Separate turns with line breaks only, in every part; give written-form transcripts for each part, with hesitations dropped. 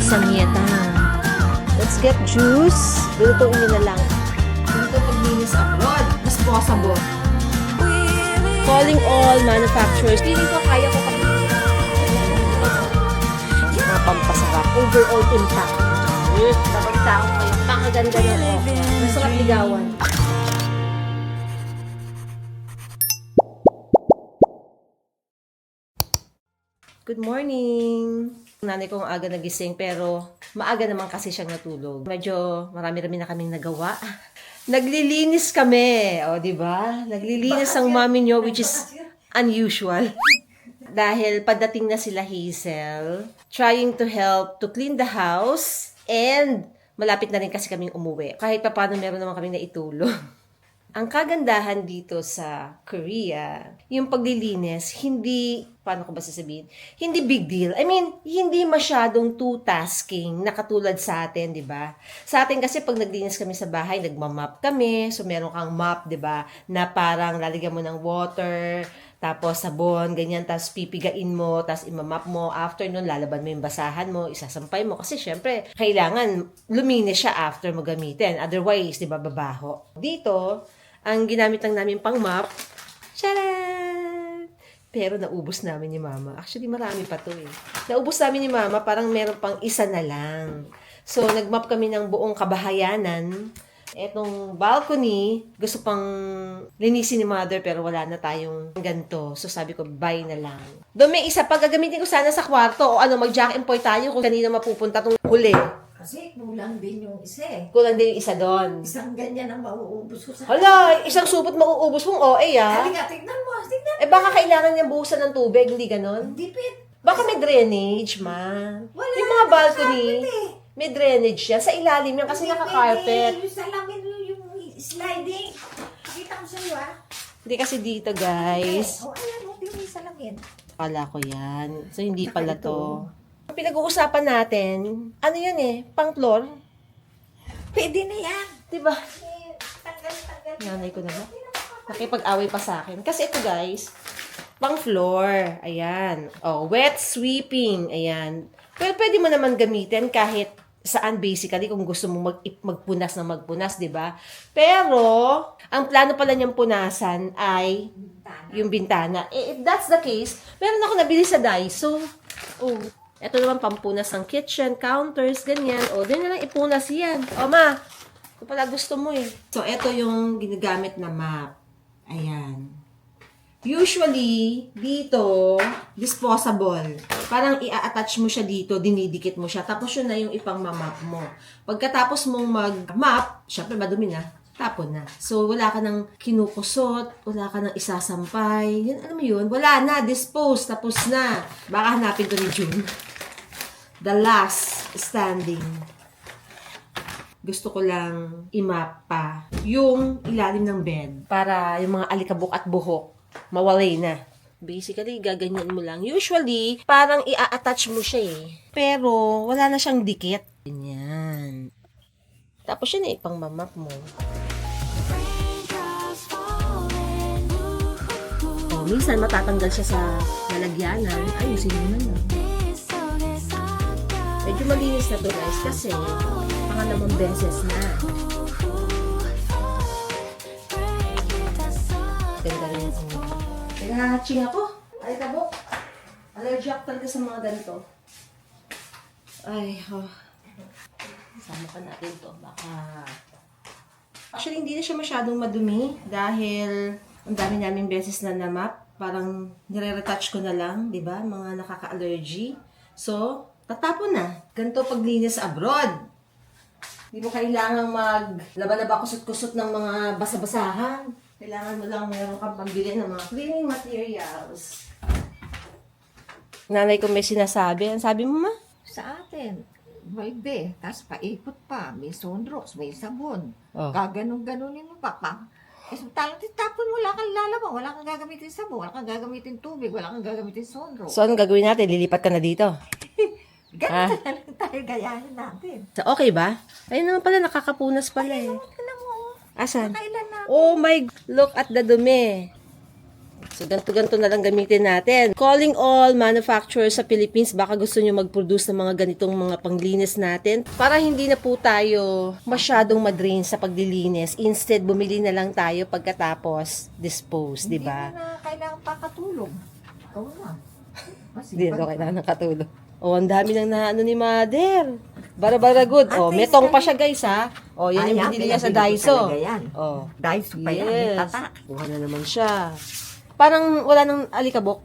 Samyeta. Let's get juice. Lutuin nyo na lang. Dito paglinis abroad. Disposable. Calling all manufacturers. Feeling ko kaya ko kapag mga pampasarap. Overall impact. Dapat tao kayo. Pakaganda na ako. Masarap ligawan. Good morning! Nanay ko ang aga nagising pero maaga naman kasi siyang natulog. Medyo marami-rami na kaming nagawa. Naglilinis kami, o di ba? Naglilinis ang mami nyo which is unusual. Dahil padating na sila Hazel, trying to help to clean the house and malapit na rin kasi kaming umuwi. Kahit pa paano meron naman kaming naitulong. Ang kagandahan dito sa Korea, yung paglilinis, hindi, paano ko ba sasabihin? Hindi big deal. I mean, hindi masyadong two-tasking na katulad sa atin, di ba? Sa atin kasi pag naglinis kami sa bahay, nagmamap kami. So, meron kang mop, di ba? Na parang lalagyan mo ng water, tapos sabon, ganyan, tapos pipigain mo, tapos imamap mo. After nun, lalaban mo yung basahan mo, isasampay mo. Kasi syempre, kailangan luminis siya after mo gamitin. Otherwise, di ba, babaho. Dito, ang ginamit lang namin pang mop, charan! Pero naubos namin ni Mama. Actually, marami pa to eh. Naubos namin ni Mama, parang meron pang isa na lang. So, nagmap kami ng buong kabahayanan. Etong balcony, gusto pang linisin ni Mother pero wala na tayong ganito. So, sabi ko, bye na lang. Doon may isa pa, gagamitin ko sana sa kwarto o ano, mag-jack and poy tayo kung kanina mapupunta tong huli.
Kasi kulang din yung isa eh.
Kulang din yung isa doon.
Isang ganyan ang mauubos ko sa...
Hala, isang supot mauubos mong OA ah.
Halika, tignan mo, tignan.
Eh baka kailangan niyang buhusan ng tubig, hindi ganon?
Dipit.
Baka may drainage, ma.
Wala,
Yung mga balcony,
nakakapit eh.
may drainage yan. Sa ilalim yan kasi
Hindi
naka-carpet.
pwede. Yung salamin, yung sliding. Pakita ko sa'yo ah.
Hindi kasi dito, guys.
O ayan, yung may salamin.
Kala ko yan. So, hindi pala
Ito.
to. Pinag-uusapan natin, ano yun eh, pang floor.
Pwede na yan.
Diba?
Eh, tanggal.
Nanay ko na ba? Nakipag-away pa sa akin. Kasi ito, guys, pang floor. Ayan. Oh, wet sweeping. Ayan. Pero pwede mo naman gamitin kahit saan basically kung gusto mo magpunas na magpunas, di ba? Pero, ang plano pala niyang punasan ay yung bintana. Eh, if that's the case, meron ako nabili sa Daiso. Oh, ito naman pampunas ng kitchen, counters, ganyan. O, din na lang ipunas yan. O, ma, ito pala gusto mo eh. So, ito yung ginagamit na map. Ayan. Usually, dito, disposable. Parang i-attach mo siya dito, dinidikit mo siya. Tapos yun na yung ipang mamap mo. Pagkatapos mong mag-map, syempre madumi na, tapon na. So, wala ka nang kinukusot, wala ka nang isasampay. Yan, alam mo yun? Wala na, dispose, tapos na. Baka hanapin to ni June. The last standing. Gusto ko lang i-map pa yung ilalim ng bed para yung mga alikabok at buhok mawalay na. Basically, gaganyan mo lang. Usually, parang i-attach mo siya eh. Pero, wala na siyang dikit. Ganyan. Tapos yun eh, pang mamap mo. Oh, minsan matatanggal siya sa lalagyanan. Ayusin mo na lang. Medyo malinis na to guys kasi pangalawang beses na. Ganda rin yung nag-hatching ako. Ay, tabok. Allergic talaga sa mga ganito. Ay, oh. Sama pa natin to. Baka... Actually, hindi na siya masyadong madumi dahil ang dami namin beses na namap. Parang nire-retouch ko na lang, di ba? Mga nakaka-allergy. So, tatapon na. Ganito paglinis abroad. Hindi mo kailangang maglaba-laba kusot-kusot ng mga basa-basahan. Kailangan mo lang meron kang pambili ng mga cleaning materials. Nanay ko may sinasabi. Ang sabi mo, ma?
Sa atin, balde, tapos paikot pa, may sunrocks, may sabon.
Oh.
Gaganong-ganunin mo pa. Eh, talang tapon mo, wala kang lalabang, wala kang gagamitin sabon, wala kang gagamitin tubig, wala kang gagamitin sunrocks.
So, anong gagawin natin? Lilipat ka na dito.
Ganun na lang tayo gayahin natin.
So, okay ba? Ayun naman pala, nakakapunas pala eh.
Alam mo,
Asan?
kailan na?
Oh my, look at the dumi. So, ganito-ganito na lang gamitin natin. Calling all manufacturers sa Philippines, baka gusto nyo mag-produce ng mga ganitong mga panglinis natin para hindi na po tayo masyadong madrain sa paglilinis. Instead, bumili na lang tayo pagkatapos dispose, di ba?
Hindi na kailangan pa katulong. Ikaw na.
Hindi na kailangan ng katulog. Oh, ang dami nang naano ni Mother. Bara good. Oh, may tong pa siya, guys, ha. Oh, yan yung binili niya sa Daiso. Oh.
Daiso pa yan. May
Yes.
tatak.
Kuha na naman siya. Parang wala nang alikabok.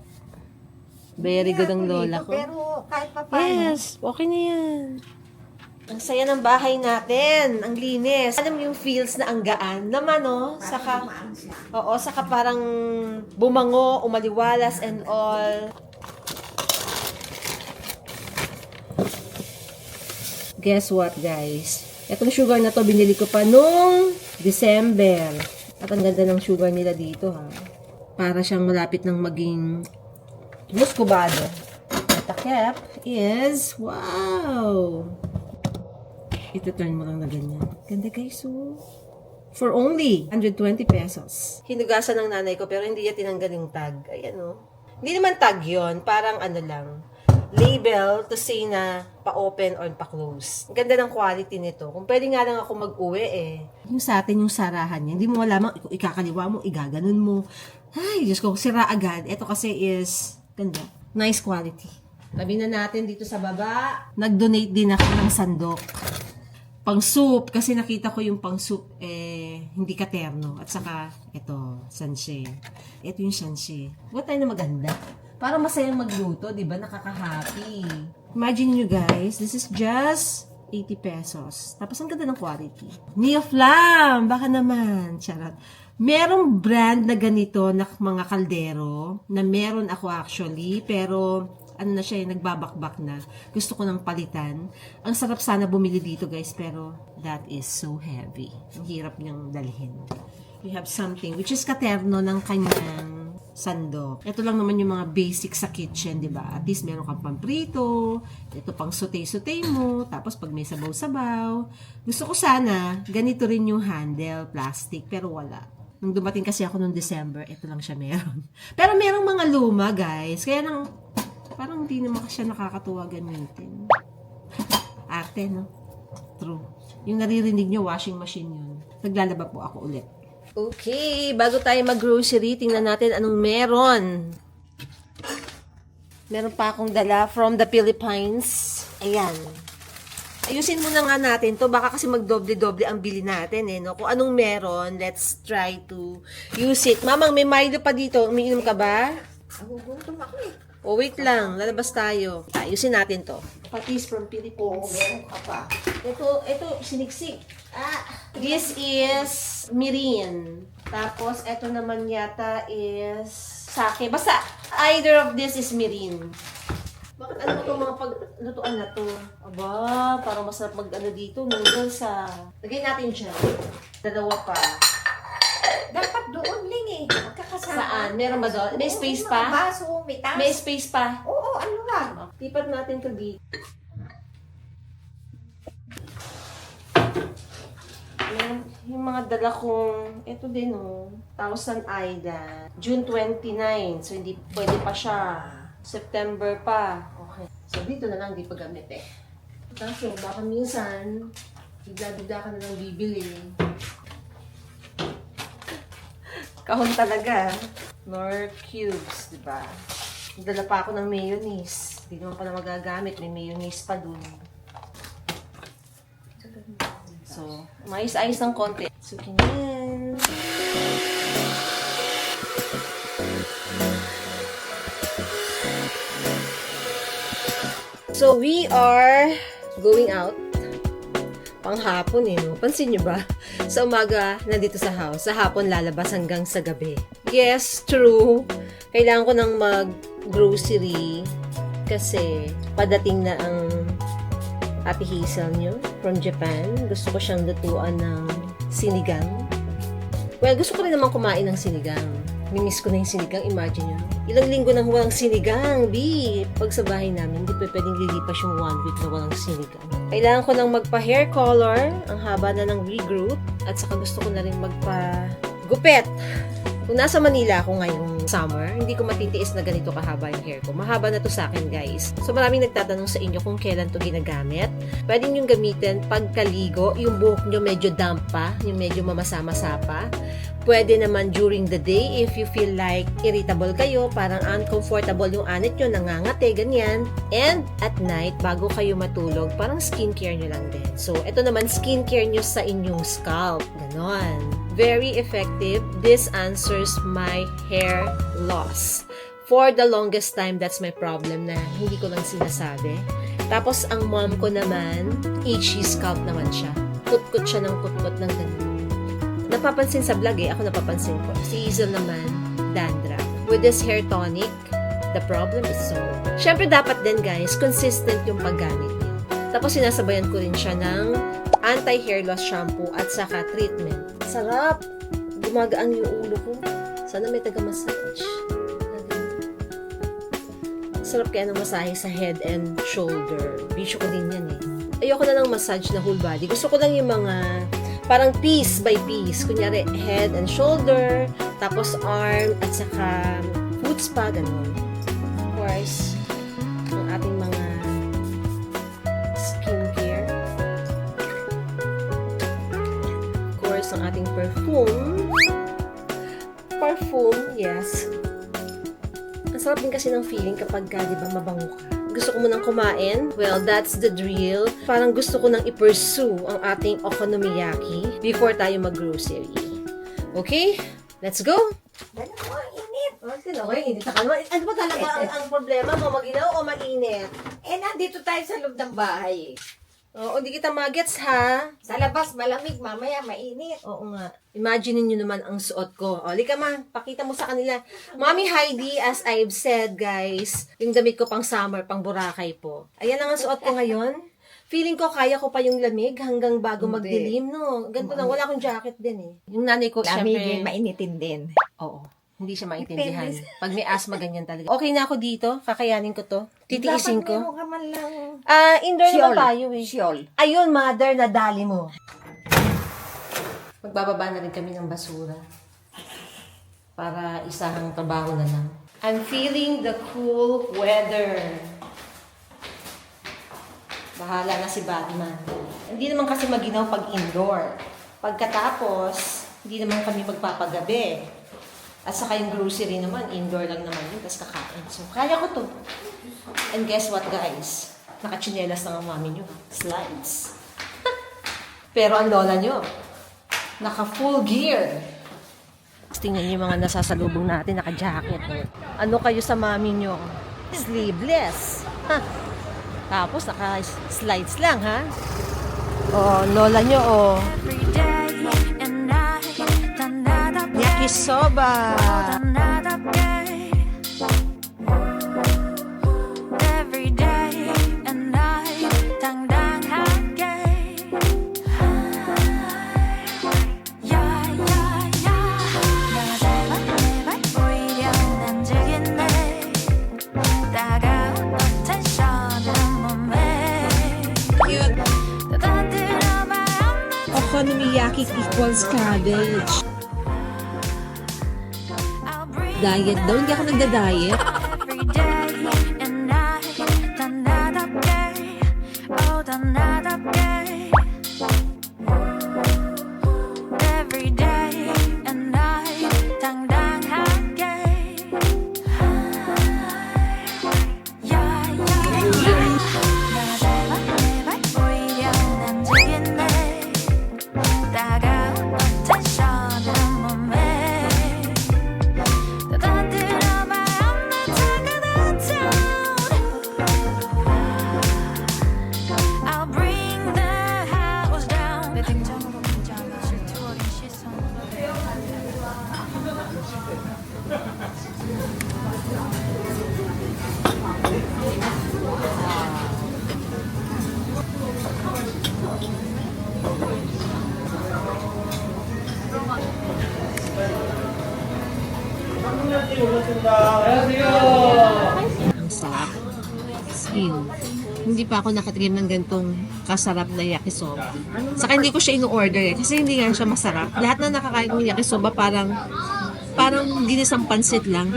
Very good ang lola ko.
Pero kahit pa paano.
Yes, okay na yan. Ang saya ng bahay natin. Ang linis. Alam mo yung feels na ang gaan naman, no? Saka, oo, saka parang bumango, umaliwalas and all. Guess what, guys? Itong sugar na to, binili ko pa nung December. At ang ganda ng sugar nila dito, ha. Para siyang malapit ng maging muscovado. At the cap is, wow! Ito turn mo lang na ganyan. Ganda, guys, oh. For only 120 pesos. Hinugasan ng nanay ko, pero hindi niya tinanggal yung tag. Ayan, oh. Hindi naman tag yon, parang ano lang. Label to say na pa-open or pa-close. Ang ganda ng quality nito. Kung pwede nga lang ako mag-uwi Yung sa atin, yung sarahan niya, hindi mo malaman, ikakaliwa mo, igaganon mo. Ay, Diyos ko, sira agad. Ito kasi is, ganda. Nice quality. Tabi na natin dito sa baba. Nag-donate din ako ng sandok. Pang soup, kasi nakita ko yung pang soup, hindi katerno. At saka, ito, sanche. Ito yung sanche. What tayo na maganda? Para masayang magluto, di ba? Nakaka-happy. Imagine nyo guys, this is just 80 pesos. Tapos ang ganda ng quality. Neoflam! Baka naman. Charot. Merong brand na ganito na mga kaldero na meron ako actually, pero ano na siya, nagbabakbak na. Gusto ko nang palitan. Ang sarap sana bumili dito guys, pero that is so heavy. Ang hirap niyang dalhin. We have something which is katerno ng kanyang sandok. Ito lang naman yung mga basic sa kitchen, di ba? At least meron kang pamprito, ito pang sauté-sauté mo, tapos pag may sabaw-sabaw. Gusto ko sana, ganito rin yung handle, plastic, pero wala. Nung dumating kasi ako noong December, ito lang siya meron. Pero merong mga luma, guys. Kaya nang, parang hindi naman siya nakakatuwa gamitin. Arte, no? True. Yung naririnig nyo, washing machine yun. Naglalaba po ako ulit. Okay, bago tayo mag-grocery, tingnan natin anong meron. Meron pa akong dala from the Philippines. Ayan. Ayusin muna nga natin to. Baka kasi magdoble-doble ang bili natin, no? Kung anong meron, let's try to use it. Mamang, may Milo pa dito. Umiinom ka ba?
Nagugutom ako eh.
O, wait lang. Lalabas tayo. Ayusin natin to. Patis from
Oo,
Philippines.
meron ka pa.
Ito, siniksik. This is mirin. Tapos, ito naman yata is sake. Basta, either of this is mirin. Bakit ano itong mga paglutuan na to? Aba, parang masarap mag-ano dito. Noodles lagay natin dyan. Dalawa pa.
Dapat doon, Ling eh. Magkakasama.
Saan? Meron ba doon? May space
Oo,
pa?
mga baso, may tas.
May space pa.
Oo, ano lang.
Tipat natin to dito. Yung mga dala kong, ito din Thousand Island. June 29. So, hindi pwede pa siya. September pa. Okay. So, dito na lang, di pa gamit Kaso, baka minsan, bigla-bigla ka na lang bibili. Kahon talaga. Nor cubes, di ba? Nagdala pa ako ng mayonnaise. Hindi naman pala magagamit. May mayonnaise pa dun. So, mais-ayos ng konti. Sukin yan. So, we are going out. Panghapon no? Pansin nyo ba? Sa umaga, nandito sa house. Sa hapon, lalabas hanggang sa gabi. Yes, true. Kailangan ko nang mag-grocery kasi padating na ang Ate Hazel nyo from Japan. Gusto ko siyang lutuan ng sinigang. Well, gusto ko rin naman kumain ng sinigang. Mimiss ko na yung sinigang, imagine nyo. Ilang linggo nang walang sinigang, Pag sa bahay namin, hindi pa pwedeng lilipas yung 1 week na walang sinigang. Kailangan ko nang magpa-hair color, ang haba na ng regroup, at saka gusto ko na rin magpa-gupet. Kung nasa Manila ako ngayong summer. Hindi ko matitiis na ganito kahaba yung hair ko. Mahaba na to sa akin, guys. So maraming nagtatanong sa inyo kung kailan to ginagamit. Pwede nyo gamitin pagkaligo, yung buhok nyo medyo damp pa, yung medyo mamasa-masa pa. Pwede naman during the day if you feel like irritable kayo, parang uncomfortable yung anit nyo, nangangate, ganyan. And at night, bago kayo matulog, parang skincare nyo lang din. So, ito naman, skincare nyo sa inyong scalp. Ganon. Very effective. This answers my hair loss. For the longest time, that's my problem na hindi ko lang sinasabi. Tapos, ang mom ko naman, itchy scalp naman siya. Kutkut siya ng kutkut ng ganun. Napapansin sa vlog ako napapansin ko. Si Hazel naman, dandruff. With this hair tonic, the problem is solved. Syempre dapat din guys, consistent yung paggamit niyo. Tapos sinasabayan ko rin siya ng anti-hair loss shampoo at saka treatment. Sarap! Gumagaan yung ulo ko. Sana may taga-massage. Sarap kaya ng masahe sa head and shoulder. Bisyo ko din yan eh. Ayoko na ng massage na whole body. Gusto ko lang yung mga parang piece by piece. Kunyari, head and shoulder, tapos arm, at saka foot spa, ganun. Of course, ang ating mga skincare. Of course, ang ating perfume. Perfume, yes. Ang sarap din kasi ng feeling kapag ka, di ba, mabango ka. Gusto ko munang kumain? Well, that's the drill. Parang gusto ko nang i-pursue ang ating okonomiyaki before tayo mag-grocery. Okay? Let's go!
Dala mo, init.
Okay, hindi ka naman. Ano ba talaga ang problema mo? Maginaw o mainit?
Eh, nandito tayo sa loob ng bahay.
Oo, hindi kita magets ha.
Sa labas, malamig. Mamaya, mainit.
Oo nga. Imagine niyo naman ang suot ko. O, lika ma, pakita mo sa kanila. Mommy Heidi, as I've said, guys, yung damit ko pang summer, pang Boracay po. Ayan lang ang suot ko ngayon. Feeling ko kaya ko pa yung lamig hanggang bago
Hindi.
magdilim, no? Ganito lang, wala akong jacket din eh. Yung nanay ko,
Lamigin,
syempre,
mainitin din.
oo. Hindi siya maintindihan.
Depende.
Pag may asthma, ganyan talaga. Okay na ako dito. Kakayanin ko to. Titiisin
Dapat
ko.
meron ka man lang.
Indoor naman tayo eh.
Siol.
Ayun, mother, nadali mo. Magbababa na rin kami ng basura. Para isahang trabaho na lang. I'm feeling the cool weather. Bahala na si Batman. Hindi naman kasi maginaw pag indoor. Pagkatapos, hindi naman kami magpapagabi. At saka yung grocery naman, indoor lang naman yun, tapos kakain. So, kaya ko to. And guess what, guys? Nakachinelas na ang mami nyo. Slides. Pero ang lola nyo, naka full gear. Tingnan nyo yung mga nasasalubong natin, naka-jacket. Ano kayo sa mami nyo? Sleeveless. Ha? Tapos naka-slides lang, ha? Oh, lola nyo, oh. Yakisoba. Okonomiyaki equals cabbage. Diet daw. Hindi ako nagda-diet. Ang sarap. Skin. Hindi pa ako nakatikim ng ganitong kasarap na yakisoba. Saka hindi ko siya in-order eh, kasi hindi nga siya masarap. Lahat na nakakain ng yakisoba parang Parang ginisang pansit lang.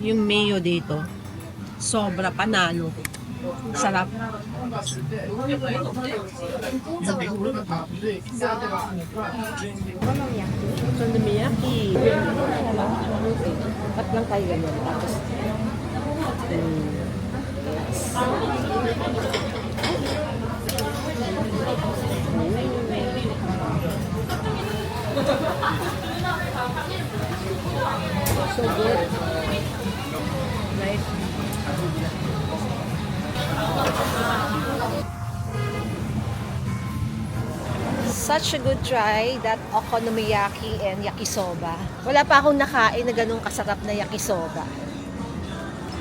Yung mayo dito, sobra panalo. Sarap. Okonomiyaki. Pat lang tayo ganun. Tapos, so good. Right? Such a good try, that okonomiyaki and yakisoba. Wala pa akong nakain na ganung kasarap na yakisoba.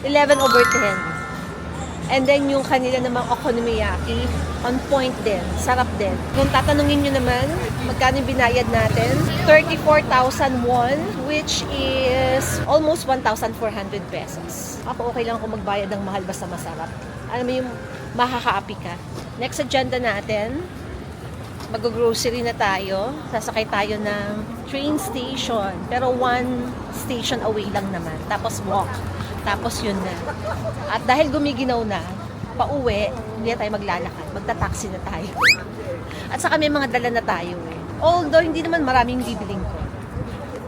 11/10. And then yung kanila namang okonomiyaki, on point din, sarap din. Kung tatanungin nyo naman, magkano yung binayad natin? 34,000 won, which is almost 1,400 pesos. Ako okay lang kung magbayad ng mahal basta masarap. Alam mo yung makakaapi ka. Next agenda natin, mag-grocery na tayo. Sasakay tayo ng train station. Pero one station away lang naman. Tapos walk. Tapos yun na. At dahil gumiginaw na, pauwi, hindi na tayo maglalakad. Magta-taxi na tayo. At saka may mga dala na tayo eh. Although hindi naman maraming bibiling ko.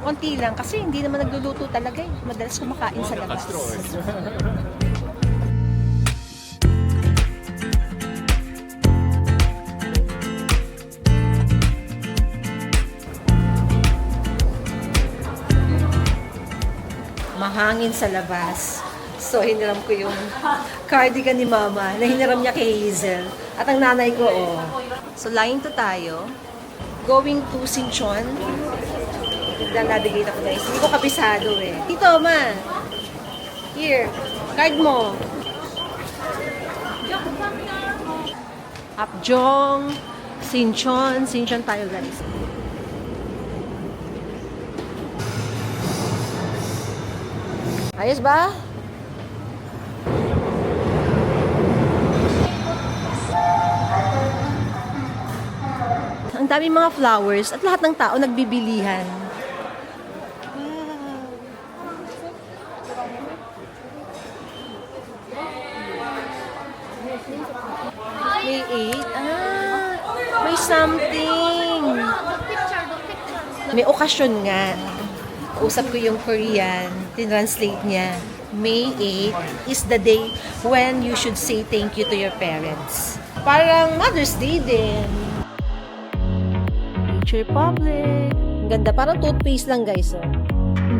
Konti lang kasi hindi naman nagluluto talaga eh. Madalas kumakain sa labas. Mahangin sa labas. So, hiniram ko yung cardigan ni Mama na hiniram niya kay Hazel. At ang nanay ko, oh. So, line to tayo. Going to Sinchon. Nag-navigate ako, guys. Hindi ko kabisado, eh. Dito, Ma. Here. Card mo. Apjong. Sinchon. Sinchon tayo, guys. Ayos ba? Ang daming mga flowers at lahat ng tao nagbibilihan. May 8. May something. May okasyon nga. Usap ko yung Korean, tinranslate niya. May 8 is the day when you should say thank you to your parents. Parang Mother's Day din. Nature Republic. Ang ganda, parang toothpaste lang guys. Oh.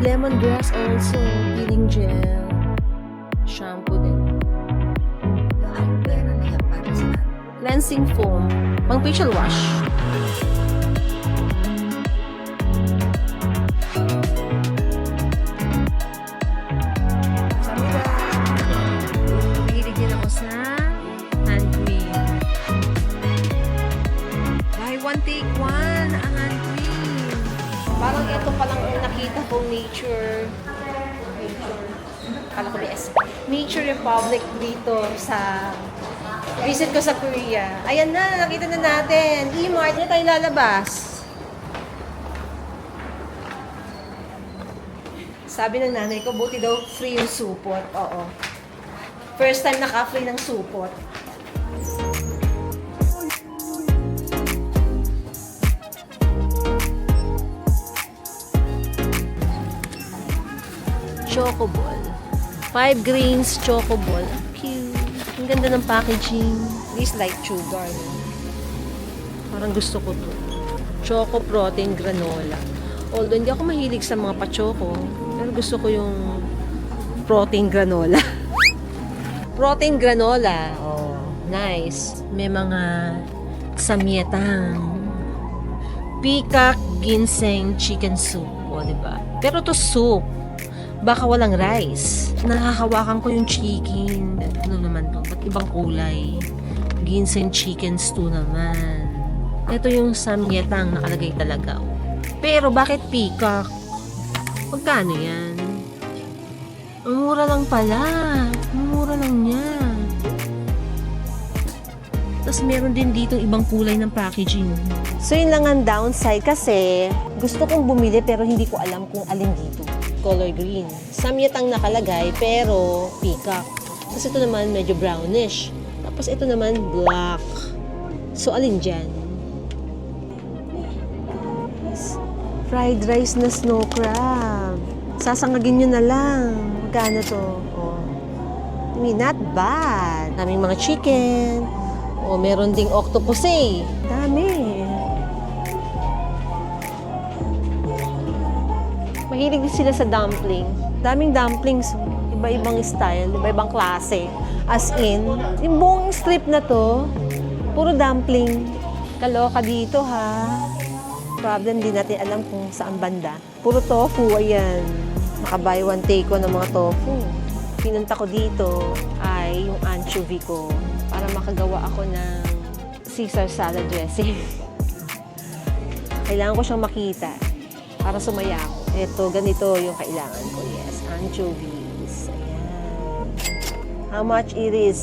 Lemongrass also, peeling gel. Shampoo din. Cleansing foam. Pang facial wash. Take one, ang hand cream. Parang ito palang nakita kong nature. Kala ko BS. Nature Republic dito sa visit ko sa Korea. Ayan na, nakita na natin. E-Mart na tayo lalabas. Sabi ng nanay ko, buti daw free yung supot. Oo. First time naka-free ng supot. Choco ball. 5 grains choco ball. Cute. Ang ganda ng packaging. This light sugar. Parang gusto ko to. Choco protein granola. Although hindi ako mahilig sa mga pa-choco, pero gusto ko yung protein granola. Protein granola. Oh, nice. May mga samyetang peacock ginseng chicken soup. O, diba? Pero to soup. Baka walang rice. Nakahawakan ko yung chicken. Ano naman to? Ba't ibang kulay? Ginseng chicken stew naman. Ito yung samyetang nakalagay talaga. Pero bakit peacock? Magkano yan? Ang mura lang pala. Ang mura lang yan. Tapos meron din dito ibang kulay ng packaging. So yun lang ang downside kasi gusto kong bumili pero hindi ko alam kung alin dito. Color green. Samyetang nakalagay pero peacock. Tapos ito naman medyo brownish. Tapos ito naman black. So alin dyan? Fried rice na snow crab. Sasangagin nyo na lang. Magkano to? Oh. I mean, not bad. Daming mga chicken. Oh, meron ding octopus eh. Dami. Mahilig din sila sa dumpling. Daming dumplings. Iba-ibang style, iba-ibang klase. As in, yung buong strip na to, puro dumpling. Kaloka dito ha. Problem, di natin alam kung saan banda. Puro tofu, ayan. Nakabuy one take ko ng mga tofu. Pinunta ko dito ay yung anchovy ko para makagawa ako ng Caesar salad dressing. Kailangan ko siyang makita para sumaya ako. Ito, ganito yung kailangan ko. Yes, anchovies. Ayan. How much it is?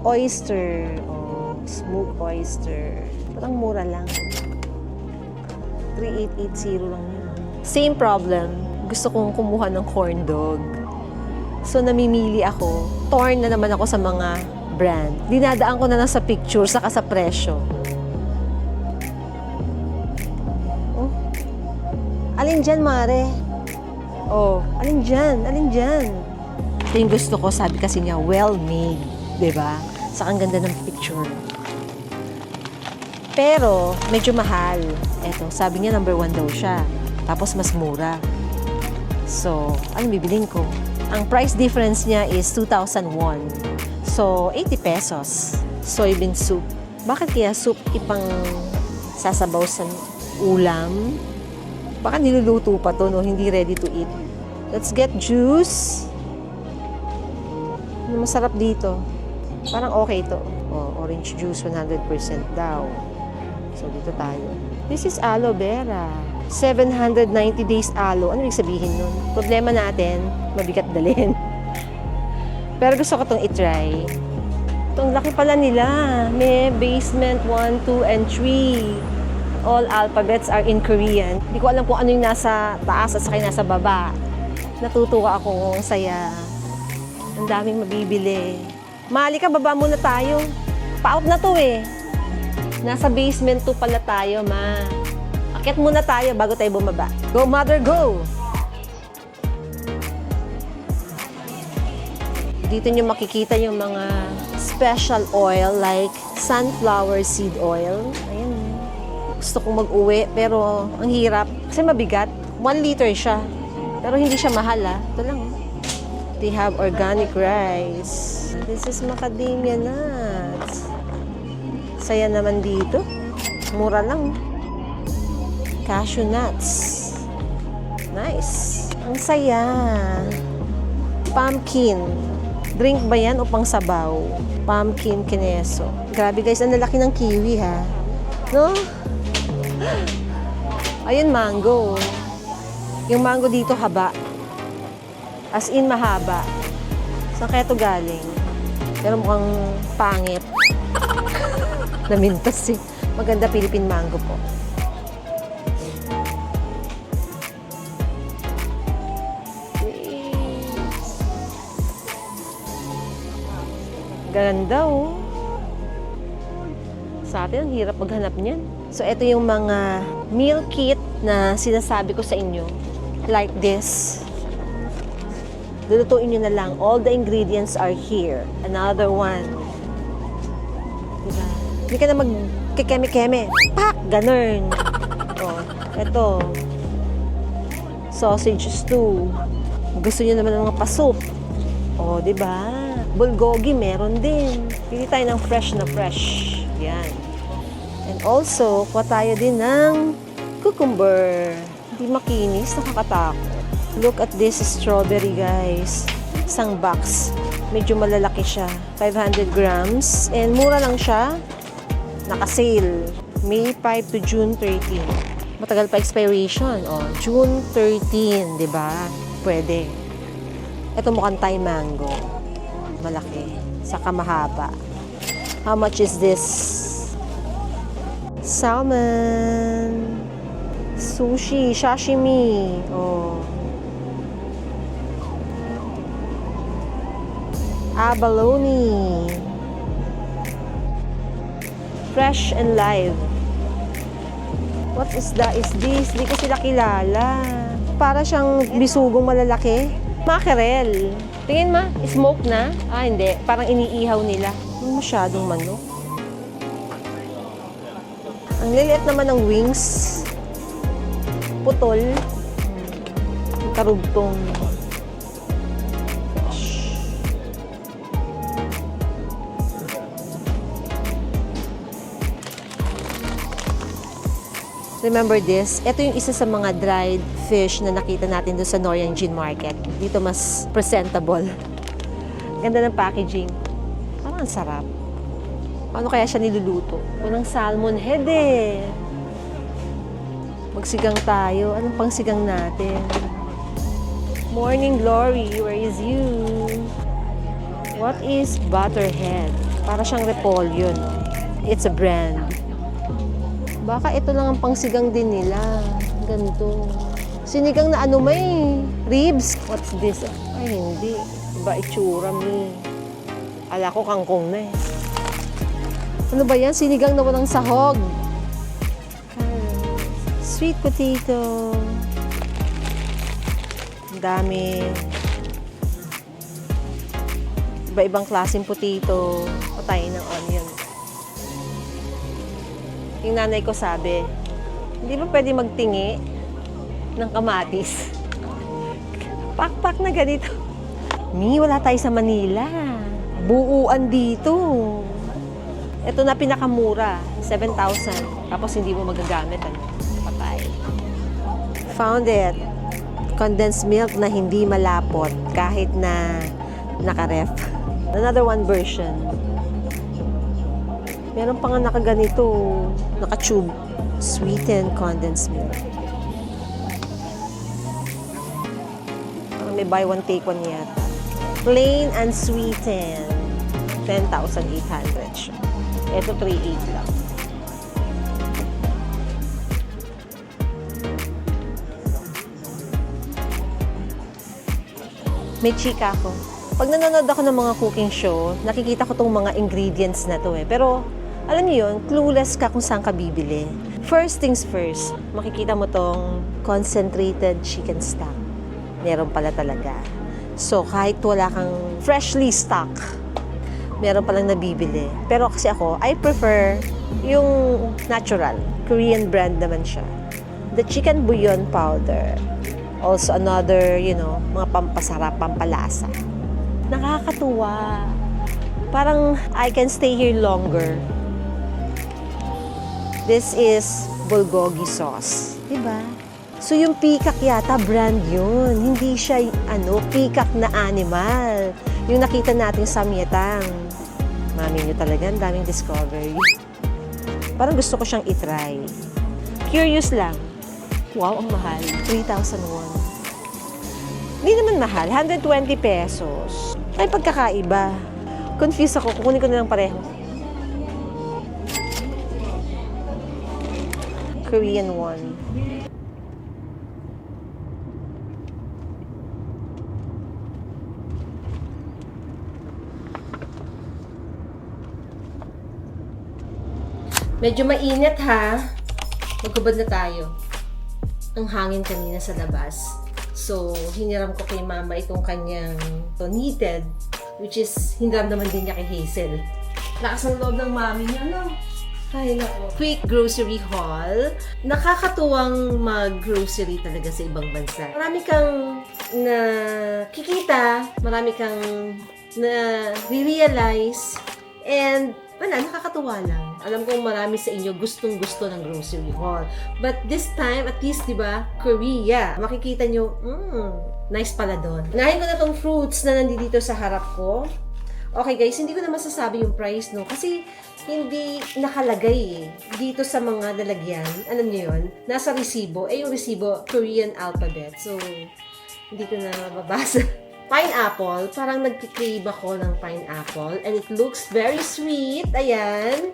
Oyster. Oh, smoked oyster. Parang mura lang. 3880 lang yun. Same problem. Gusto kong kumuha ng corn dog. So, namimili ako. Torn na naman ako sa mga brand. Dinadaan ko na lang sa picture, saka sa presyo. Oh. Alin dyan, Mare? Oh, alin dyan? Alin dyan? Ito yung gusto ko, sabi kasi niya, well-made. Diba? Saka ang ganda ng picture. Pero, medyo mahal. Eto, sabi niya number 1 daw siya. Tapos, mas mura. So, ano bibilin ko? Ang price difference niya is 2,001. So, 80 pesos. Soybean soup. Bakit kaya soup ipang sasabaw sa ulam? Baka niluluto pa to, no? Hindi ready to eat. Let's get juice. Ano masarap dito? Parang okay to. Oh, orange juice, 100% daw. So, dito tayo. This is aloe vera. 790 days aloe. Ano ibig sabihin nun? Problema natin, mabigat dalhin. Pero gusto ko itong itry. Itong laki pala nila. May basement 1, 2, and 3. All alphabets are in Korean. Hindi ko alam kung ano yung nasa taas at saka yung nasa baba. Natutuwa ako. Ang saya. Ang daming mabibili. Mali ka, baba muna tayo. Pa-out na to eh. Nasa basement 2 pala tayo, ma. Akyat muna tayo bago tayo bumaba. Go, mother, go! Dito nyo makikita yung mga special oil like sunflower seed oil. Ayan. Gusto kong mag-uwi pero ang hirap kasi mabigat. 1 liter siya. Pero hindi siya mahal Ito lang. They have organic rice. This is macadamia nuts. Saya naman dito. Mura lang. Cashew nuts. Nice. Ang saya. Pumpkin. Drink ba yan o pang sabaw? Pumpkin kineso. Grabe guys, ang lalaki ng kiwi ha. No? Ayun, mango. Yung mango dito haba. As in mahaba. Saan kaya ito galing? Pero mukhang pangit. Namintas eh. Maganda Philippine mango po. Ganda oh. Sa atin, ang hirap maghanap niyan. So, ito yung mga meal kit na sinasabi ko sa inyo. Like this. Lulutuin nyo na lang. All the ingredients are here. Another one. Diba? Hindi ka na mag-keme-keme. Pak! Ganun. Oh, ito. Sausage stew. Gusto nyo naman ng mga pasoup. Oh, diba? Bulgogi, meron din. Pili tayo ng fresh na fresh. Yan. And also, kuha tayo din ng cucumber. Di makinis, nakakatakot. Look at this strawberry, guys. Isang box. Medyo malalaki siya. 500 grams. And mura lang siya. Naka-sale. May 5 to June 13. Matagal pa expiration. Oh, June 13, di ba? Pwede. Ito mukhang Thai mango. Malaki. Saka mahaba. How much is this? Salmon. Sushi. Sashimi. Oh. Abalone. Fresh and live. What is this? Di ko sila kilala. Para siyang bisugong malalaki. Mackerel. Tingin ma, smoke na? Ah, hindi. Parang iniihaw nila. Masyadong manok. Ang liliit naman ng wings. Putol. Karugtong. Remember this? Ito yung isa sa mga dried fish na nakita natin doon sa Noryangjin Market. Dito mas presentable. Ganda ng packaging. Parang ang sarap. Paano kaya siya niluluto? Unang salmon head eh. Magsigang tayo. Anong pangsigang natin? Morning Glory, where is you? What is butterhead? Para siyang repolyo, no? It's a brand. Baka ito lang ang pangsigang din nila. Ganito. Sinigang na ano may ribs. What's this? Ay, hindi. Iba itsura mi. Ala ko kangkong na eh. Ano ba yan? Sinigang na walang sahog. Sweet potato. Ang dami. Iba-ibang klaseng potato. Patayin ng onion. Yung nanay ko sabi, hindi ba pwede magtingi ng kamatis? Pakpak na ganito. Mi, wala tayo sa Manila. Buuan dito. Ito na pinakamura, 7,000. Tapos hindi mo magagamit, ano? Patay. Found it. Condensed milk na hindi malapot kahit na naka-ref. Another one version. Meron pa nga nakaganito, naka-tube. Sweetened condensed milk. Parang may buy one, take one yata. Plain and sweetened. 10,800 siya. Ito, 3,800 lang. May chika ako. Pag nanonood ako ng mga cooking show, nakikita ko tong mga ingredients na to eh. Pero, alam niyo yun, clueless ka kung saan ka bibili. First things first, makikita mo tong concentrated chicken stock. Meron pala talaga. So, kahit wala kang freshly stock, meron palang nabibili. Pero kasi ako, I prefer yung natural. Korean brand naman siya. The chicken bouillon powder. Also another, mga pampasarap, pampalasa. Nakakatuwa. Parang I can stay here longer. This is bulgogi sauce. Diba? So yung peacock yata, brand yun. Hindi siya, peacock na animal. Yung nakita natin sa samyetang. Mami nyo talaga, ang daming discovery. Parang gusto ko siyang itry. Curious lang. Wow, ang mahal. 3,000 won. Hindi naman mahal. 120 pesos. Ay, pagkakaiba. Confused ako. Kukunin ko na lang pareho. Korean one. Medyo mainit ha. Magkubad na tayo. Ang hangin kanina sa labas. So, hiniram ko kay mama itong kanyang knitted, which is hiniram naman din niya kay Hazel. Lakas ng loob ng mami niya, no? Ay, nako. Quick grocery haul. Nakakatuwang mag-grocery talaga sa ibang bansa. Marami kang nakikita, marami kang na-realize, and wala, nakakatuwa lang. Alam kong marami sa inyo gustong-gusto ng grocery haul. But this time, at least, di ba, Korea. Makikita nyo, nice pala doon. Unahin ko na tong fruits na nandito sa harap ko. Okay guys, hindi ko na masasabi yung price, no? Kasi hindi nakalagay dito sa mga lalagyan. Alam niyo yun? Nasa resibo. Yung resibo, Korean alphabet. So, hindi ko na mababasa. Pineapple. Parang nagkikrave ako ng pineapple. And it looks very sweet. Ayan.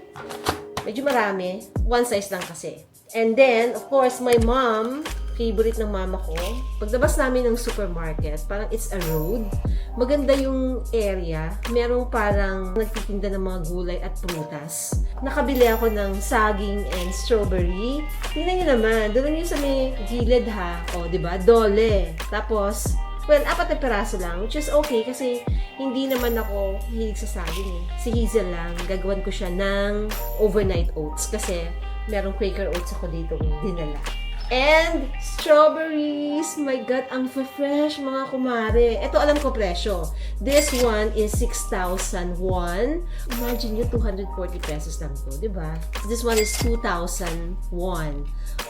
Medyo marami. One size lang kasi. And then, of course, my mom, favorite ng mama ko. Paglabas namin ng supermarket, parang it's a road. Maganda yung area. Merong parang nagtitinda ng mga gulay at prutas. Nakabili ako ng saging and strawberry. Tingnan nyo naman, doon yun sa may gilid ha. O, di ba? Dole. Tapos, well, 4 na peraso lang, which is okay kasi hindi naman ako hilig sa saging eh. Si Hazel lang, gagawan ko siya ng overnight oats kasi merong Quaker oats ako dito dinala. And strawberries! My God, ang fresh mga kumare. Ito alam ko presyo. This one is 6,000 won. Imagine nyo, 240 pesos lang to, di ba? This one is 2,000 won.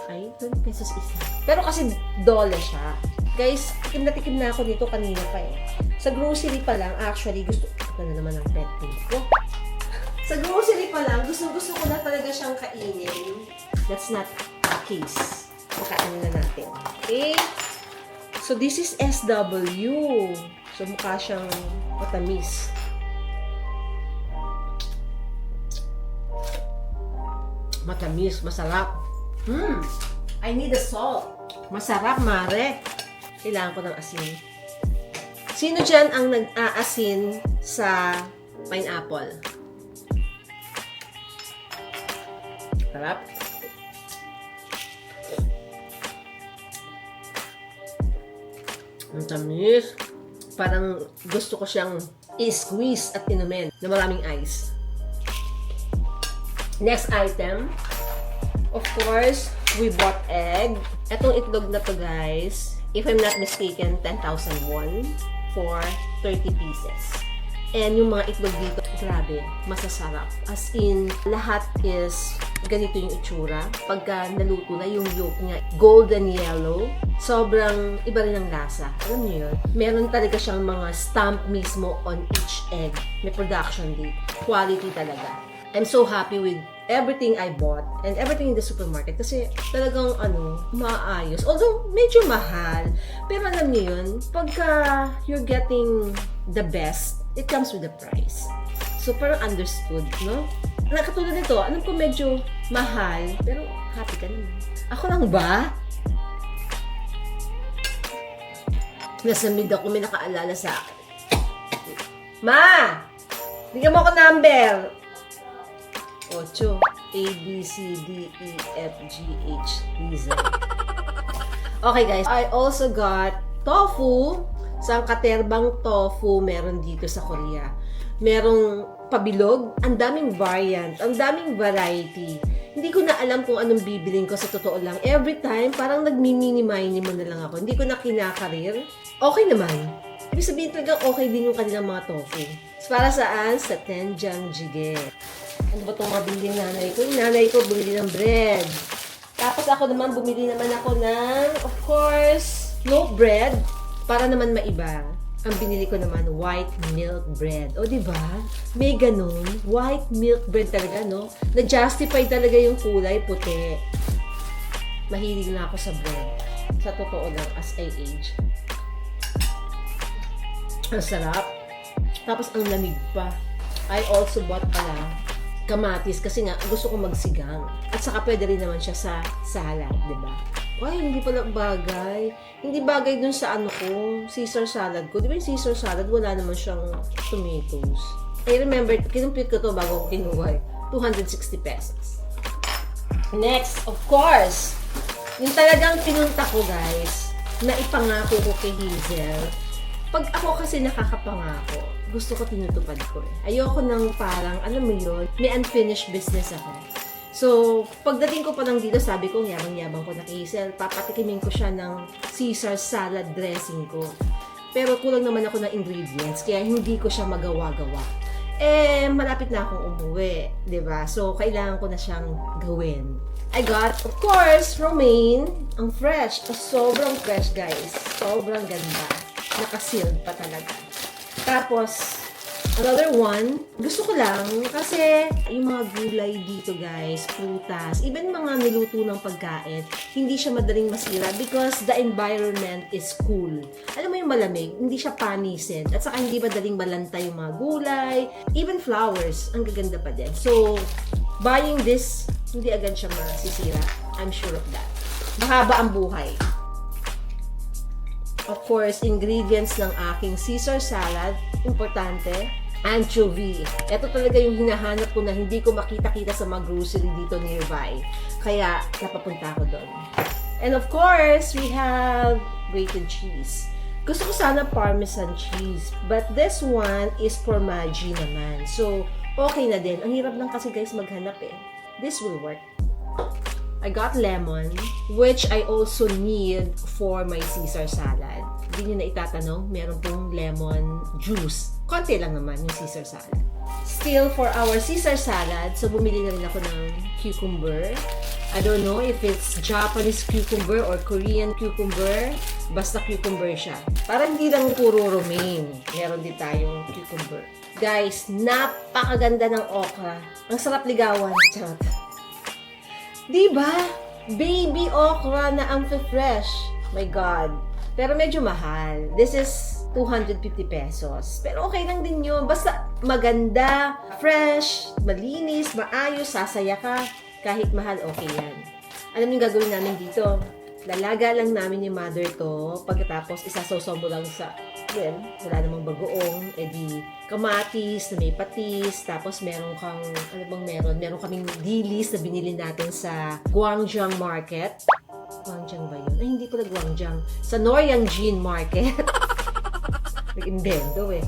Ay, 20 pesos isa. Pero kasi dole siya. Guys, tikim na ako dito kanina pa eh. Sa grocery pa lang, actually, gusto ko na naman ang pet peeve ko. Sa grocery pa lang, gusto ko na talaga siyang kainin. That's not the case. Makain na natin. Okay? So, this is SW. So, mukha siyang matamis. Matamis, masarap. I need a salt. Masarap, mare. Kailangan ko ng asin. Sino dyan ang nag-aasin sa pineapple? Sarap. Ang tamis. Parang gusto ko siyang i-squeeze at inumin na maraming ice. Next item. Of course, we bought egg. Etong itlog na to, guys, if I'm not mistaken, 10,000 won for 30 pieces. And yung mga itlog dito, grabe, masasarap. As in, lahat is ganito yung itsura. Pagka naluto na yung yolk niya, golden yellow, sobrang iba rin ang lasa. Alam niyo yun? Meron talaga siyang mga stamp mismo on each egg. May production date. Quality talaga. I'm so happy with everything I bought and everything in the supermarket kasi talagang maayos. Although medyo mahal, pero alam niyo yun, pagka you're getting the best, it comes with the price. So parang understood, no? Nakatulad nito, alam ko medyo mahal, pero happy ka naman. Ako lang ba? Nasa mid ako, may nakaalala sa akin. Ma! Bigyan mo ako number! 8. A, B, C, D, E, F, G, H, Z. Okay guys, I also got tofu. Sangkaterbang tofu meron dito sa Korea. Merong pabilog. Ang daming variant. Ang daming variety. Hindi ko na alam kung anong bibilin ko sa totoo lang. Every time, parang nagmi-mini-mini mo na lang ako. Hindi ko na kinakarir. Okay naman. Ibig sabihin talaga okay din yung kanilang mga tofu. Para saan? Sa Tenjang Jjigae. Ano ba itong mabili ng nanay ko? Yung nanay ko bumili ng bread. Tapos ako naman, bumili naman ako ng, of course, loaf bread. Para naman maiba. Ang binili ko naman, white milk bread. O, di ba? May ganun. White milk bread talaga, no? Na-justify talaga yung kulay puti. Mahilig na ako sa bread. Sa totoo lang, as I age. Ang sarap. Tapos ang lamig pa. I also bought pala kamatis kasi nga gusto ko magsigang. At saka pwede rin naman siya sa salad, di ba? Ay, hindi pala bagay. Hindi bagay dun sa Caesar salad ko. Di ba yung Caesar salad, wala naman siyang tomatoes. I remember, kinumpit ko to bago ko kinuha. 260 pesos. Next, of course, yung talagang pinunta ko, guys, na ipangako ko kay Hazel. Pag ako kasi nakakapangako, gusto ko tinutupad ko eh. Ayoko nang parang, alam mo yun, may unfinished business ako. So, pagdating ko pa lang dito, sabi ko, yabang-yabang ko na kay Hazel, papatikimin ko siya ng Caesar salad dressing ko. Pero kulang naman ako ng ingredients, kaya hindi ko siya magawa-gawa. malapit na akong umuwi, 'di ba? So, kailangan ko na siyang gawin. I got, of course, romaine. Ang fresh. Sobrang fresh, guys. Sobrang ganda. Nakasealed pa talaga. Tapos, another one, gusto ko lang kasi yung mga gulay dito, guys, prutas, even mga niluto ng pagkain, hindi siya madaling masira because the environment is cool. Alam mo yung malamig, hindi siya panisin. At saka hindi madaling malanta yung mga gulay, even flowers, ang gaganda pa din. So, buying this, hindi agad siya masisira. I'm sure of that. Mahaba ang buhay. Of course, ingredients ng aking Caesar salad, importante, anchovy. Ito talaga yung hinahanap ko na hindi ko makita-kita sa mga grocery dito nearby. Kaya, napapunta ako doon. And of course, we have grated cheese. Gusto ko sana parmesan cheese, but this one is formaggio naman. So, okay na din. Ang hirap lang kasi guys maghanap eh. This will work. I got lemon, which I also need for my Caesar salad. Hindi nyo na itatanong, meron pong lemon juice. Konti lang naman yung Caesar salad. Still, for our Caesar salad, so bumili na rin ako ng cucumber. I don't know if it's Japanese cucumber or Korean cucumber. Basta cucumber siya. Para hindi lang puro romaine. Meron din tayong cucumber. Guys, napakaganda ng okra. Ang sarap ligawan. Charot. Diba? Baby okra na ang fresh. My God. Pero medyo mahal. This is 250 pesos. Pero okay lang din yun. Basta maganda, fresh, malinis, maayos, sasaya ka. Kahit mahal, okay yan. Alam niyo yung gagawin namin dito? Lalaga lang namin yung mother to. Pagkatapos, isasawsaw mo lang sa, well, wala namang bagoong. Di kamatis na may patis. Tapos meron kang, ano bang meron? Meron kaming dilis na binili natin sa Guangzhou Market. Guangzhou ba yun? Ay, hindi pala Guangzhou. Sa Noryangjin Market. Nag-invento eh.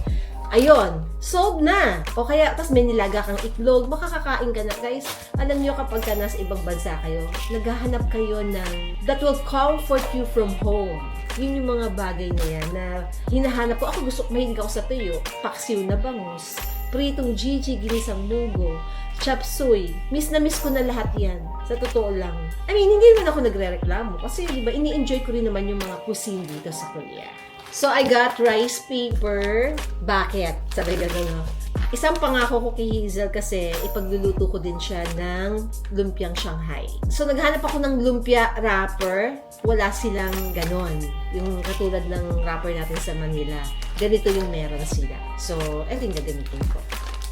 Ayun, sold na. O kaya, tas may nilaga kang itlog, makakakain ka na. Guys, alam nyo kapag ka nasa ibang bansa kayo, naghahanap kayo ng that will comfort you from home. Yun yung mga bagay na yan na hinahanap ko. Ako gusto, mahilig ako sa tuyo. Paksiw na bangus, pritong Gigi, ginisang mugo, chop suey. Miss na miss ko na lahat yan. Sa totoo lang. I mean, hindi naman ako nagre-reklamo. Kasi, di ba, ini-enjoy ko rin naman yung mga cuisine dito sa Korea. So, I got rice paper bucket. Sabi gano'n. Isang pangako ko kay Hazel kasi ipagluluto ko din siya ng lumpiang Shanghai. So, naghanap ako ng lumpia wrapper. Wala silang ganon. Yung katulad ng wrapper natin sa Manila. Ganito yung meron sila. So, ito yung gagamitin ko.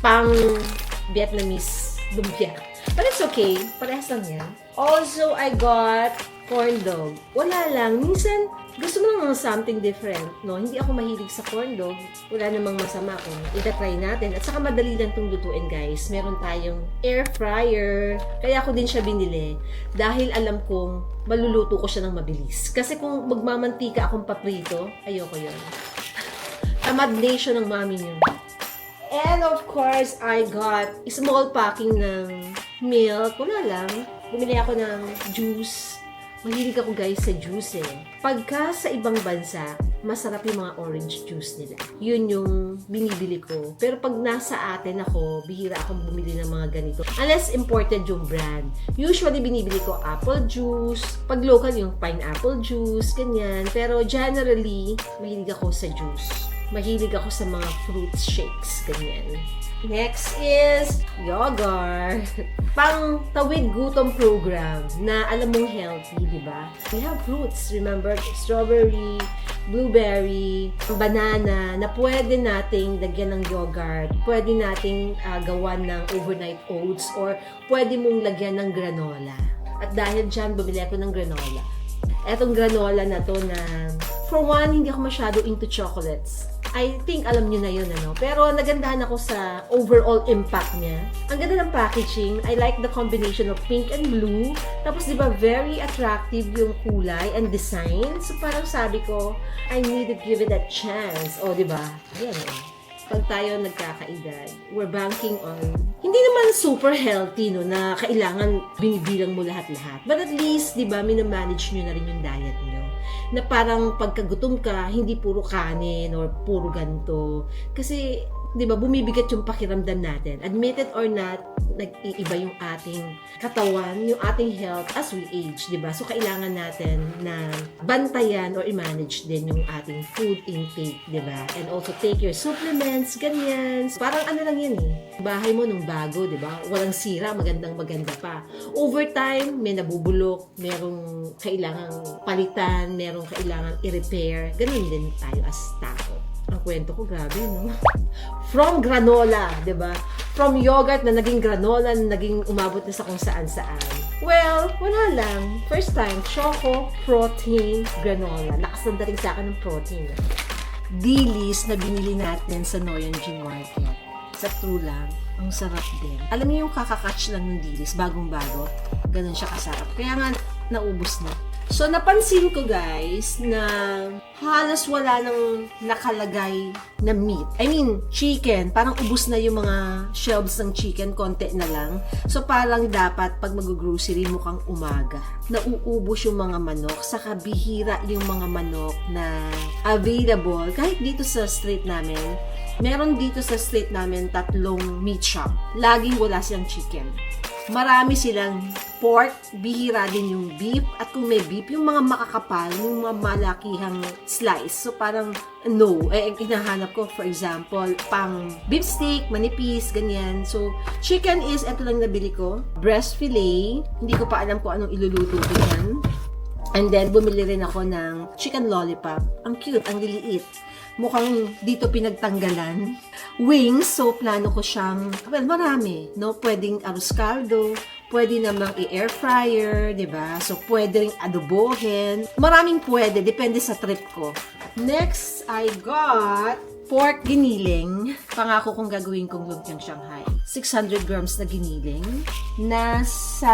Pang Vietnamese lumpia. But it's okay. Parehas lang yan. Also, I got corn dog. Wala lang. Minsan, gusto mo lang ng something different, no? Hindi ako mahilig sa corn dog. Wala namang masama kung itatry natin. At saka madali lang itong lutuin, guys. Meron tayong air fryer. Kaya ako din siya binili. Dahil alam kong maluluto ko siya ng mabilis. Kasi kung magmamantika akong paprito, ayoko yun. Tamad nation ng mami niyo. And of course, I got small packing ng milk. Wala lang. Bumili ako ng juice. Mahilig ako guys sa juice eh. Pagka sa ibang bansa, masarap yung mga orange juice nila. Yun yung binibili ko. Pero pag nasa atin ako, bihira akong bumili ng mga ganito. Unless imported yung brand. Usually binibili ko apple juice. Pag local yung pineapple juice, ganyan. Pero generally, mahilig ako sa juice. Mahilig ako sa mga fruit shakes, ganyan. Next is yogurt. Pang tawid gutom program na alam mong healthy, di ba? We have fruits, remember? Strawberry, blueberry, banana, na pwede nating lagyan ng yogurt. Pwede nating gawan ng overnight oats or pwede mong lagyan ng granola. At dahil dyan, bumili ako ng granola. Etong granola na to na, for one, hindi ako masyado into chocolates. I think alam niyo na yun, ano? Pero nagandahan ako sa overall impact niya. Ang ganda ng packaging. I like the combination of pink and blue. Tapos, di ba, very attractive yung kulay and design. So, parang sabi ko, I need to give it a chance. O, di ba? Ayan, eh. Pag tayo nagkakaedad, we're banking on, hindi naman super healthy, no, na kailangan binibilang mo lahat-lahat. But at least, di ba, minamanage nyo na rin yung diet nyo. Na parang pagkagutom ka, hindi puro kanin or puro ganito. Kasi, di ba, bumibigat yung pakiramdam natin. Admit it or not, nag-iiba yung ating katawan, yung ating health as we age, di ba? So, kailangan natin na bantayan or i-manage din yung ating food intake, di ba? And also take your supplements, ganyan. So, parang ano lang yan eh. Bahay mo nung bago, di ba? Walang sira, maganda pa. Over time, may nabubulok, merong kailangang palitan, merong kailangang i-repair. Ganun din tayo as tao. Ang kwento ko, grabe, no? From granola, di ba? From yogurt na naging granola, na naging umabot na sa kung saan-saan. Well, wala lang. First time, choco protein granola. Lakas na rin sa akin ng protein. Dilis na binili natin sa Noyon G Market. Sa true lang, ang sarap din. Alam niyo yung kakakatch lang ng dilis, bagong-bago. Ganun siya kasarap. Kaya nga, naubos na. So, napansin ko guys na halos wala nang nakalagay na meat. I mean, chicken. Parang ubos na yung mga shelves ng chicken, konti na lang. So, parang dapat pag mag-grocery mukhang umaga. Nauubos yung mga manok. Saka bihira yung mga manok na available. Kahit dito sa street namin, meron dito sa street namin 3 meat shop. Laging wala silang chicken. Marami silang pork, bihira din yung beef, at kung may beef, yung mga makakapal, yung mga malakihang slice. So, parang no. Hinahanap ko, for example, pang beef steak, manipis, ganyan. So, chicken is, eto lang nabili ko, breast fillet. Hindi ko pa alam kung anong iluluto ko yan. And then, bumili rin ako ng chicken lollipop. Ang cute, ang liliit. Mukhang dito pinagtanggalan. Wings, so plano ko siyang, well, marami, no? Pwedeng arroz caldo, pwede namang i-air fryer, di ba? So, pwede ring adobohin. Maraming pwede, depende sa trip ko. Next, I got pork giniling. Pangako kong gagawin kong lumpiang Shanghai. 600 grams na giniling. Nasa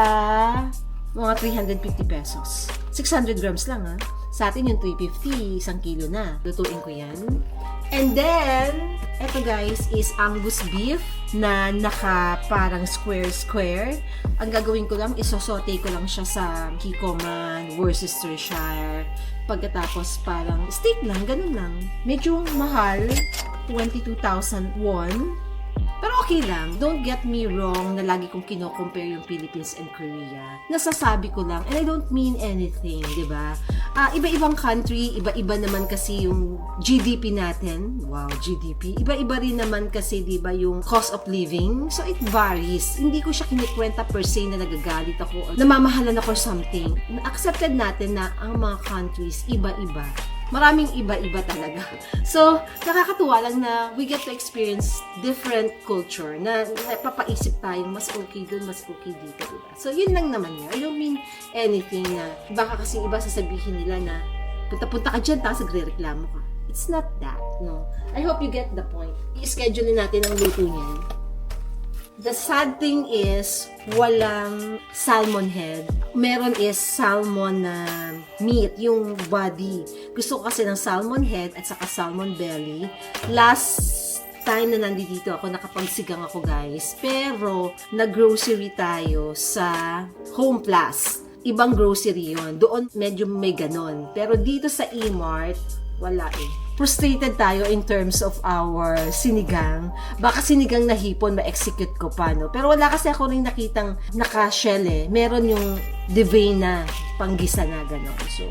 mga 350 pesos. 600 grams lang, ha? Sa atin yung 350, 1 kilo na. Lutuin ko yan. And then, eto guys, is Angus beef na naka parang square-square. Ang gagawin ko lang, isosote ko lang siya sa Kikoman, Worcestershire. Pagkatapos parang steak lang, ganun lang. Medyo mahal, 22,000 won. Pero okay lang. Don't get me wrong na lagi kong kino-compare yung Philippines and Korea. Nasasabi ko lang, and I don't mean anything, di ba? Iba-ibang country, iba-iba naman kasi yung GDP natin. Wow, GDP. Iba-iba rin naman kasi, di ba, yung cost of living. So, it varies. Hindi ko siya kinikwenta per se na nagagalit ako, namamahalan ako or something. Accepted natin na ang mga countries, iba-iba. Maraming iba-iba talaga. So, nakakatuwa lang na we get to experience different culture na napapaisip tayo, mas okay dun, mas okay dito, diba? So, yun lang naman yun. I don't mean anything na baka kasi iba sasabihin nila na punta-punta ka dyan, tapos nagre-reklamo ka. It's not that, no. I hope you get the point. I-schedule natin ang luto niyan. The sad thing is, walang salmon head. Meron is salmon na meat, yung body. Gusto ko kasi ng salmon head at saka salmon belly. Last time na nandito ako, nakapagsigang ako guys. Pero, nag-grocery tayo sa Home Plus. Ibang grocery yon. Doon medyo may ganon. Pero dito sa E-Mart, wala eh. Frustrated tayo in terms of our sinigang. Baka sinigang na hipon, ma-execute ko pa, no? Pero wala kasi ako rin nakitang naka-shell eh. Meron yung divine na panggisa na gano'n. So,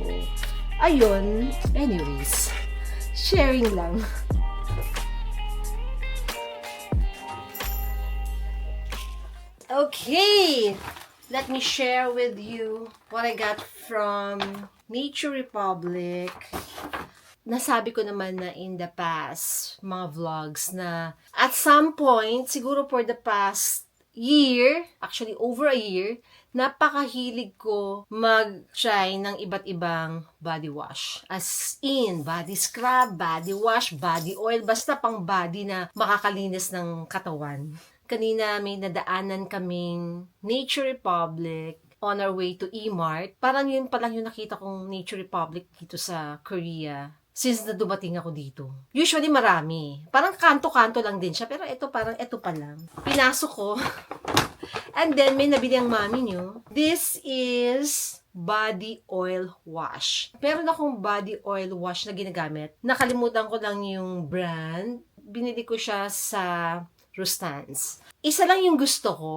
ayun. Anyways, sharing lang. Okay! Let me share with you what I got from Nature Republic. Nasabi ko naman na in the past, mga vlogs, na at some point, siguro for the past year, actually over a year, napakahilig ko mag-try ng iba't ibang body wash. As in, body scrub, body wash, body oil, basta pang body na makakalinis ng katawan. Kanina may nadaanan kaming Nature Republic on our way to E-Mart. Parang yun pa lang yung nakita kong Nature Republic dito sa Korea. Since na dumating ako dito. Usually marami. Parang kanto-kanto lang din siya. Pero ito parang ito pa lang. Pinasok ko. And then may nabili ang mami nyo. This is body oil wash. Meron akong body oil wash na ginagamit. Nakalimutan ko lang yung brand. binili ko siya sa Rustan's. Isa lang yung gusto ko.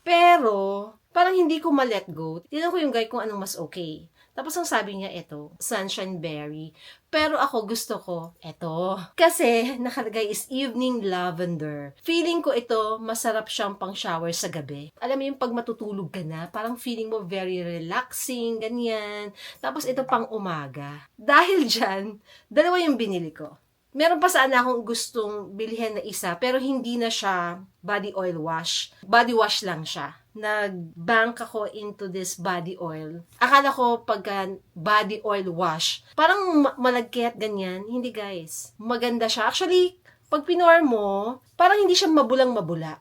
Pero, parang hindi ko ma-let go. Tinanong ko yung guy kung anong mas okay. Tapos ang sabi niya, ito, sunshine berry. Pero ako gusto ko, ito. Kasi, nakalagay is evening lavender. Feeling ko ito, masarap siyang pang shower sa gabi. Alam mo yung pag matutulog ka na, parang feeling mo very relaxing, ganyan. Tapos ito pang umaga. Dahil dyan, dalawa yung binili ko. Meron pa sana akong gustong bilhin na isa, pero hindi na siya body oil wash. Body wash lang siya. Nag-bank ako into this body oil. Akala ko pagka body oil wash, parang malagkit ganyan. Hindi guys. Maganda siya. Actually, pag pinor mo, parang hindi siya mabulang-mabula.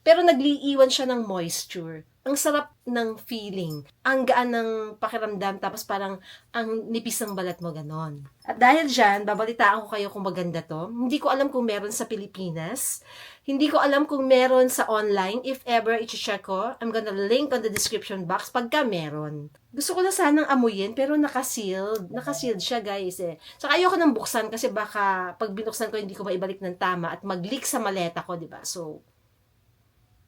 Pero nagliiwan siya ng moisture. Ang sarap ng feeling. Ang gaan ng pakiramdam, tapos parang ang nipis ng balat mo, ganon. At dahil dyan, babalitaan ko kayo kung maganda to. Hindi ko alam kung meron sa Pilipinas. Hindi ko alam kung meron sa online. If ever, i-check ko. I'm gonna link on the description box pagka meron. Gusto ko na sanang amuyin, pero naka-sealed. Naka-sealed siya, guys, eh. Saka ayoko nang buksan kasi baka pag binuksan ko, hindi ko maibalik ng tama at mag-leak sa maleta ko, diba? So,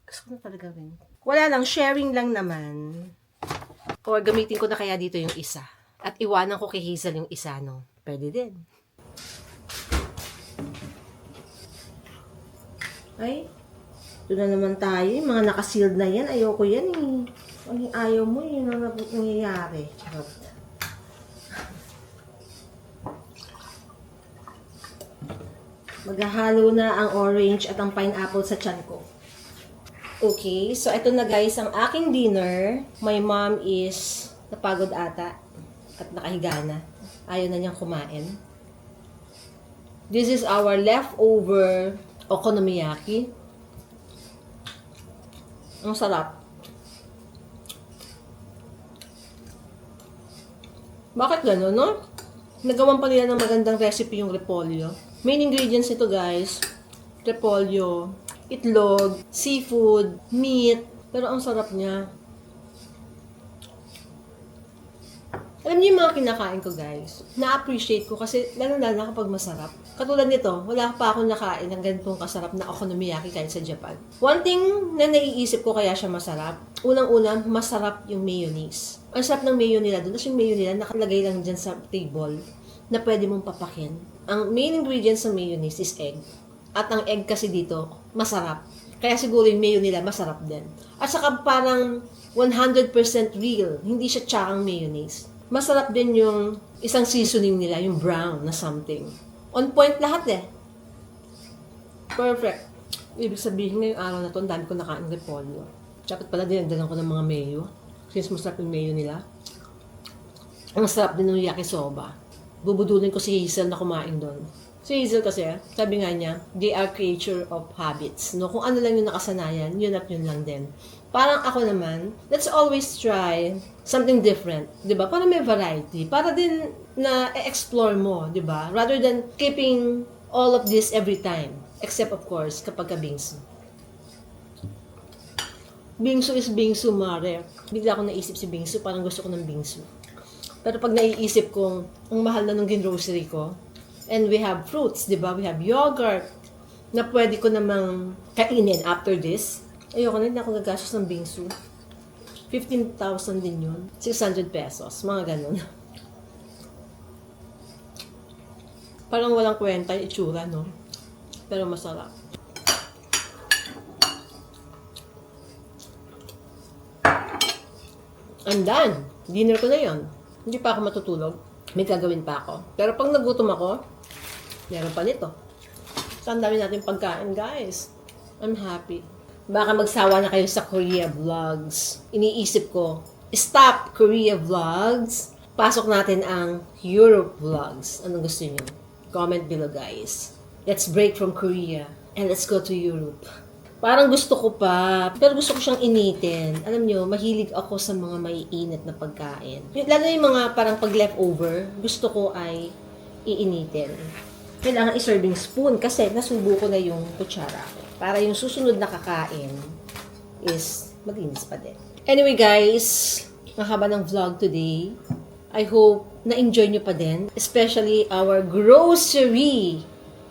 gusto ko na talaga rin. Wala lang, sharing lang naman. Or gamitin ko na kaya dito yung isa. At iwanan ko kay Hazel yung isa, no? Pwede din. Ay, ito na naman tayo. Yung mga nakasealed na yan, ayoko yan eh. Ang ayaw mo, yun ang nangyayari. Charot. Maghahalo na ang orange at ang pineapple sa tiyan ko. Okay, so ito na guys ang aking dinner. My mom is napagod ata at nakahiga na. Ayaw na niyang kumain. This is our leftover okonomiyaki. Ang sarap. Bakit gano'n, no? Nagawan pa nila ng magandang recipe yung repolyo. Main ingredients nito guys, repolyo, itlog, seafood, meat. Pero ang sarap niya. Alam niyo yung mga kinakain ko, guys. Na-appreciate ko kasi lalo-lalo na kapag masarap. Katulad nito, wala pa akong nakain ng ganitong kasarap na okonomiyaki kahit sa Japan. One thing na naiisip ko kaya siya masarap, unang-una, masarap yung mayonnaise. Ang sarap ng mayo nila doon. Tapos yung mayo nila nakalagay lang dyan sa table na pwede mong papakin. Ang main ingredients ng mayonnaise is egg. At ang egg kasi dito, masarap. Kaya siguro yung mayo nila masarap din. At saka parang 100% real. Hindi siya tsakang mayonnaise. Masarap din yung isang seasoning nila, yung brown na something. On point lahat eh. Perfect. Ibig sabihin ngayong araw na to, ang dami ko nakain repolyo. Dapat pala dinagdagan ko ng mga mayo. Since masarap yung mayo nila. Ang sarap din ng yakisoba. Bubudulin ko si Hazel na kumain doon. Si Hazel kasi, sabi nga niya, they are creature of habits. No? Kung ano lang yung nakasanayan, yun at yun lang din. Parang ako naman, let's always try something different. Diba? Para may variety. Para din na explore mo. Diba? Rather than keeping all of this every time. Except of course, kapag ka-bingsu. Bingsu is bingsu, mare. Bigla ako naisip si bingsu, parang gusto ko ng bingsu. Pero pag naiisip kong, ang mahal na nung grocery ko, and we have fruits, di ba? We have yogurt, na pwede ko namang kainin after this. Ayoko na, hindi ako gagastos ng bingsu. 15,000 din yun. 600 pesos, mga ganun. Parang walang kwenta yung itsura, no? Pero masarap. I'm done. Dinner ko na yon. Hindi pa ako matutulog. May gagawin pa ako. Pero pag nagutom ako, meron pa nito. So, ang dami natin pagkain, guys. I'm happy. Baka magsawa na kayo sa Korea vlogs. Iniisip ko, stop Korea vlogs. Pasok natin ang Europe vlogs. Anong gusto niyo? Comment below, guys. Let's break from Korea and let's go to Europe. Parang gusto ko pa, pero gusto ko siyang initin. Alam nyo, mahilig ako sa mga maiinit na pagkain. Lalo yung mga parang pag leftover, gusto ko ay iinitin. Kailangan i-serving spoon kasi nasubo ko na yung kutsara ko. Para yung susunod na kakain is malinis pa din. Anyway guys, mahaba ng vlog today. I hope na-enjoy nyo pa din. Especially our grocery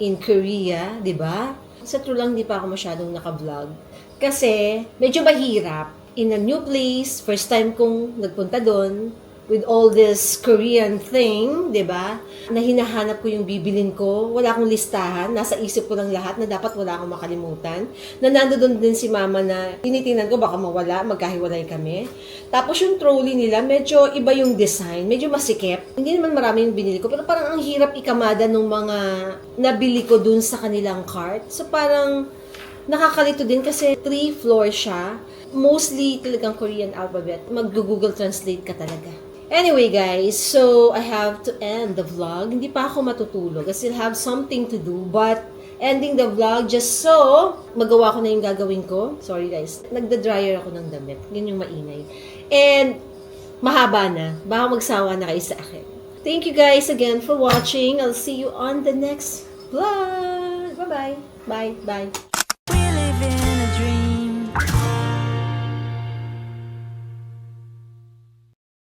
in Korea, di ba? Sa true lang, di pa ako masyadong naka-vlog. Kasi, medyo mahirap. In a new place, first time kong nagpunta doon, with all this Korean thing, di ba? Na hinahanap ko yung bibilin ko. Wala akong listahan. Nasa isip ko lang lahat na dapat wala akong makalimutan. Na nandoon din si mama na tinitingnan ko baka mawala, magkahiwalay kami. Tapos yung trolley nila, medyo iba yung design. Medyo masikip. Hindi naman marami yung binili ko. Pero parang ang hirap ikamada nung mga nabili ko dun sa kanilang cart. So parang nakakalito din kasi 3 floors siya. Mostly talagang Korean alphabet. Mag-Google Translate ka talaga. Anyway guys, so I have to end the vlog. Hindi pa ako matutulog. I still have something to do. But ending the vlog just so magawa ko na yung gagawin ko. Sorry guys. Nagda-dryer ako ng damit. Yun yung maingay. And mahaba na. Baka magsawa na kayo sa akin. Thank you guys again for watching. I'll see you on the next vlog. Bye-bye. Bye. Bye.
We live in a dream.